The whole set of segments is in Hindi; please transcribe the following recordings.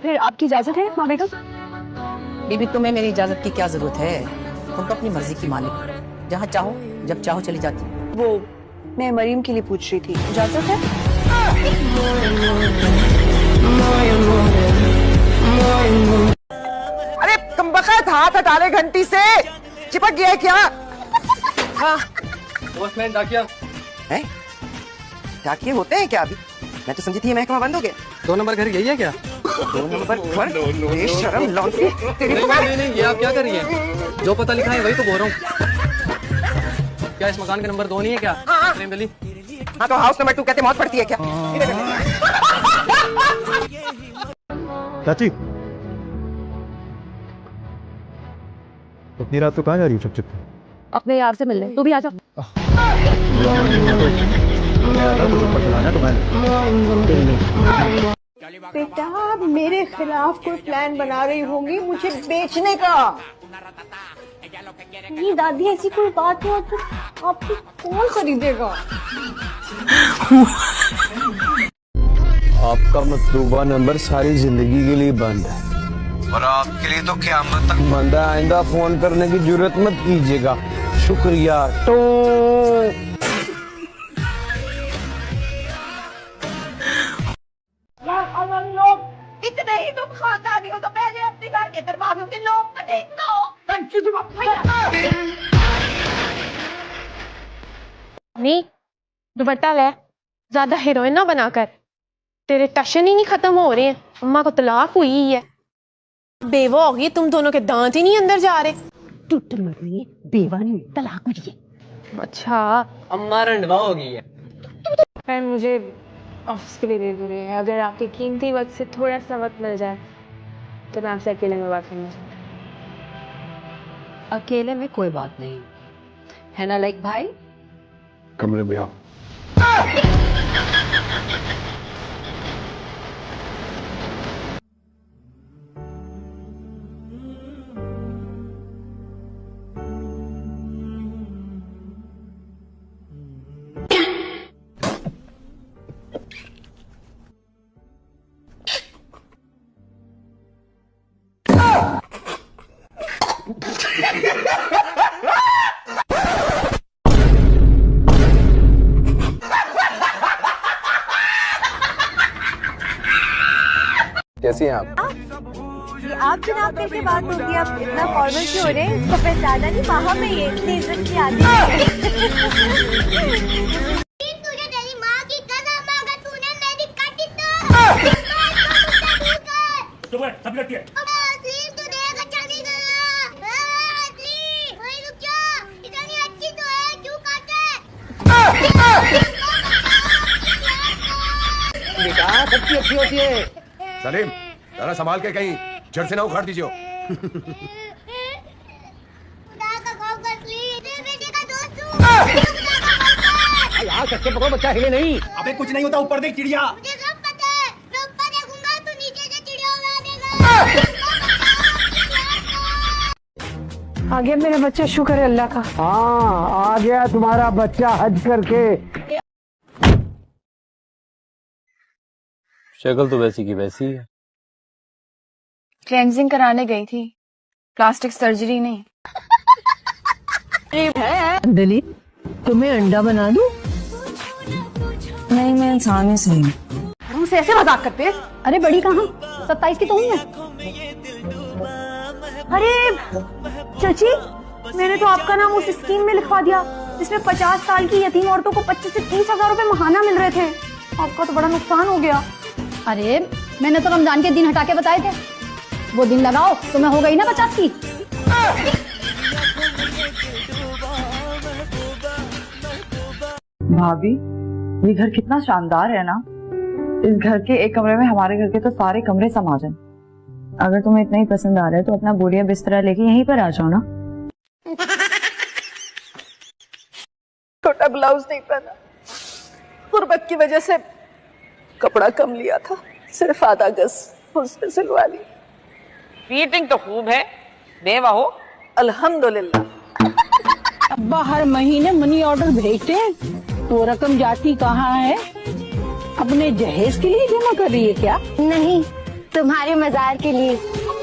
फिर आपकी इजाजत है माँ बेगम? बीबी तुम्हें मेरी इजाजत की क्या जरूरत है? तुम तो अपनी मर्जी की मालिक, जहाँ चाहो जब चाहो चली जाती। वो मैं मरीम के लिए पूछ रही थी, इजाजत है? अरे कमबख्त हाथ हटा ले घंटी से, चिपक गया है क्या? हाँ पोस्टमैन डाकिया है? डाकिये होते हैं क्या अभी? मैं तो समझी थी ये महकमा बंद हो गया। 2 नंबर घर यही है क्या? 2 नंबर घर? बेशरम लौंडी। नहीं, ये आप क्या कर रही हैं? जो पता लिखा है वही तो बोल रहा हूँ। क्या इस मकान का नंबर 2 नहीं है क्या? प्रेम गली। हाँ तो हाउस नंबर 2 कहते मौत पड़ती है क्या? चाची इतनी रात को कहाँ जा रही हो चुप? अपने यार से मिलने, तू भी आ जा। बेटा मेरे खिलाफ कोई प्लान बना रही होंगी मुझे बेचने का। नहीं दादी, ऐसी कोई बात नहीं, तो आपको कौन खरीदेगा? आपका मतलूबा नंबर सारी जिंदगी के लिए बंद है और आपके लिए तो क़यामत तक बंद है। आइंदा फोन करने की जरूरत मत कीजिएगा। शुक्रिया। तो इतने ही तुम खानदानी हो तो पहले अपने घर के दरवाजों के लोग तो देखो। नहीं, दुपट्टा ले, ज्यादा हीरोइन ना बनाकर, तेरे टशन ही नहीं खत्म हो रहे हैं। अम्मा को तलाक हुई है, बेवा हो गई, तुम दोनों के दांत ही नहीं अंदर जा रहे। टूट मर रही है, बेवा नहीं तलाक हुई है। अच्छा, अम्मा रंडवा हो गई है। फिर मुझे ऑफिस के लिए दे दो रे। अगर आपके कीमती वक्त से थोड़ा सा वक्त मिल जाए तो मैं आपसे अकेले में बात करना चाहूँ। अकेले में कोई बात नहीं है ना, लाइक भाई कमरे में आओ। कैसी हैं आप? ये आप जनाब करके बात होगी, आप इतना फॉर्मल क्यों हो रहे हैं? इसको पहचाना नहीं, वहाँ में ये इतनी इज्जत की आती है। तुझे तेरी माँ की कसम, अगर तूने मेरी काटी तो सब लड़की है। तो देख अच्छा नहीं गया। वही रुक जा, इतनी अच्छी तो है, क्यों काटे? बेटा सबकी अच्छी होती है। सलीम जरा संभाल के कहीं जड़ से ना उखाड़ दीजिए। खुदा का खौफ कर ली, तेरे बेटे का दोस्त हूँ। यार कच्चे पकड़ो, बच्चा हिले नहीं। अबे कुछ नहीं होता, ऊपर देख चिड़िया। मुझे सब पता है, मैं ऊपर देखूंगा तो नीचे से चिड़िया उड़ा देगा। आ गया मेरा बच्चा, शुक्र है अल्लाह का। हाँ आ गया तुम्हारा बच्चा हज करके। शक्ल तो वैसी की वैसी है। क्लेंजिंग कराने गई थी, प्लास्टिक सर्जरी नहीं। दिली तुम्हें अंडा बना दूं? नहीं, मैं इंसान ही सही हूँ। हमसे ऐसे मजाक करते हैं? अरे बड़ी कहाँ, 27 की तो हूँ मैं। अरे चाची, मैंने तो आपका नाम उस स्कीम में लिखवा दिया जिसमें 50 साल की यतीम औरतों को 25 से 30 हजार रुपए महाना मिल रहे थे। आपका तो बड़ा नुकसान हो गया। अरे मैंने तो रमजान के दिन हटा के बताए थे, वो दिन लगाओ तो मैं हो गई ना 50 की। भाभी ये घर कितना शानदार है ना। इस घर के एक कमरे में हमारे घर के तो सारे कमरे समा जाएं। अगर तुम्हें इतना ही पसंद आ रहा है तो अपना बोरिया बिस्तरा लेके यहीं पर आ जाओ ना। छोटा ब्लाउज नहीं पहना, गुर्बत की वजह से कपड़ा कम लिया था, सिर्फ आधा गज उसने सिलवा ली। फिटिंग तो खूब है, बेवा हो। अल्हम्दुलिल्लाह। अब्बा हर महीने मनी ऑर्डर भेजते हैं, वो रकम जाती कहाँ है? अपने जहेज के लिए जमा कर रही है क्या? नहीं, तुम्हारे मजार के लिए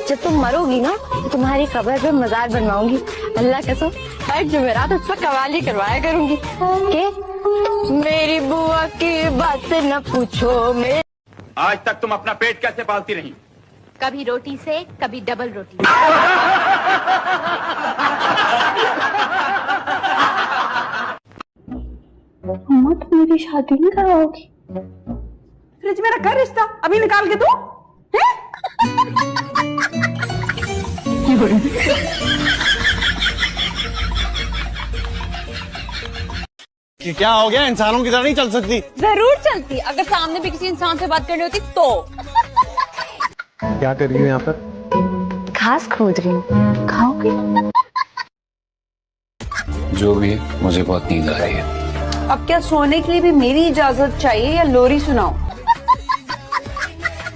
जब तुम मरोगी ना तो तुम्हारी कब्र पे मजार बनवाऊंगी। अल्लाह कसम हर जुमेरात उस पर कवाली करवाया करूंगी। के मेरी बुआ की बात न पूछो। आज तक तुम अपना पेट कैसे पालती रही? कभी रोटी से कभी डबल रोटी। अम्मा तुम मेरी शादी नहीं करवाओगी? फ्रिज में रखा रिश्ता, अभी निकाल के दो। क्या हो गया? इंसानों की तरह नहीं चल सकती? जरूर चलती, अगर सामने भी किसी इंसान से बात करनी होती तो। क्या कर रही हो यहाँ पर? घास खोद रही हूँ, खाओगे? जो भी है, मुझे बहुत नींद आ रही है। अब क्या सोने के लिए भी मेरी इजाजत चाहिए या लोरी सुनाओ?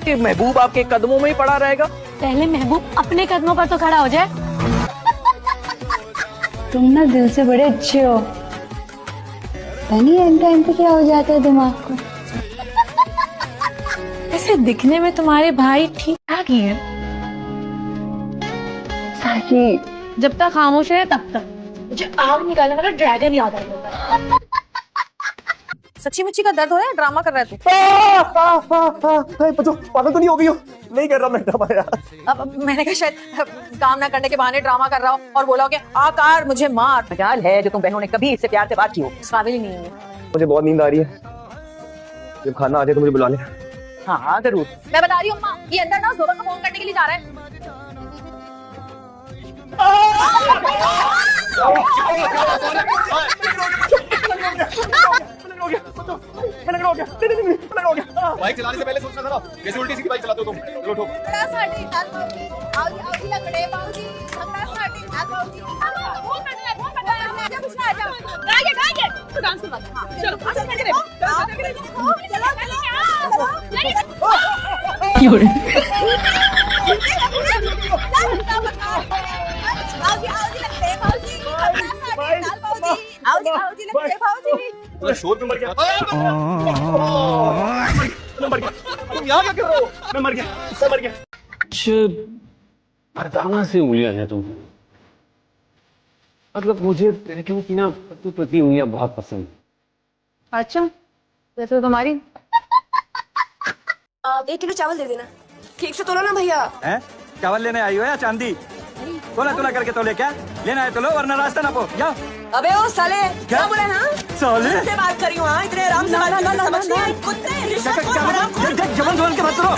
कि महबूब आपके कदमों में ही पड़ा रहेगा। पहले महबूब अपने कदमों पर तो खड़ा हो जाए। तुम ना दिल से बड़े अच्छे हो, एंड टाइम पे क्या हो जाता है दिमाग को। ऐसे दिखने में तुम्हारे भाई ठीक ठाक ही है। साकी जब तक खामोश है तब तक मुझे आग निकालने वाला ड्रैगन याद आ जाता है। सच्ची मुच्ची का दर्द हो रहा है, ड्रामा कर रहा है तू? पागल तो नहीं हो गई हो? नहीं कर रहा मैं ड्रामा यार। अब मैंने कहा शायद काम ना करने के बहाने ड्रामा कर रहा हो और बोला हो कि आकार मुझे मार। मजाल है जो तुम बहनों ने कभी इससे प्यार से बात की हो। इस काबिल ही नहीं है। मुझे बहुत नींद आ रही है, जब खाना आ जाए तो मुझे बुला लेना। हाँ हाँ जरूर। मैं बता रही हूँ अम्मा, ये अंदर ना जोबा को फोन करने के लिए जा रहा है। बाइक चलाने से पहले सोचना था ना, कैसे उल्टी सीधी बाइक चलाते हो तुम? चलो उठो। शोर में मर गया। मैं मर गया। तुम यहाँ क्या कर रहे हो? मैं मर गया। मैं मर गया। मर्दाना से उंगलियां हैं तुम। मतलब मुझे लड़कियों की ना पतली पतली उंगलियां बहुत पसंद। अच्छा वैसे तुम्हारी 1 किलो चावल दे देना। ठीक से तोलो ना भैया। हैं? चावल लेने आई हो या चांदी? तोला करके तोले क्या? लेना है तो लो, वरना रास्ता ना पो। जाओ। अबे ओ साले क्या बोले ना? साले से बात करी हूँ इतने आराम से बात करके समझ नहीं आई कुत्ते। जबन के बात करो।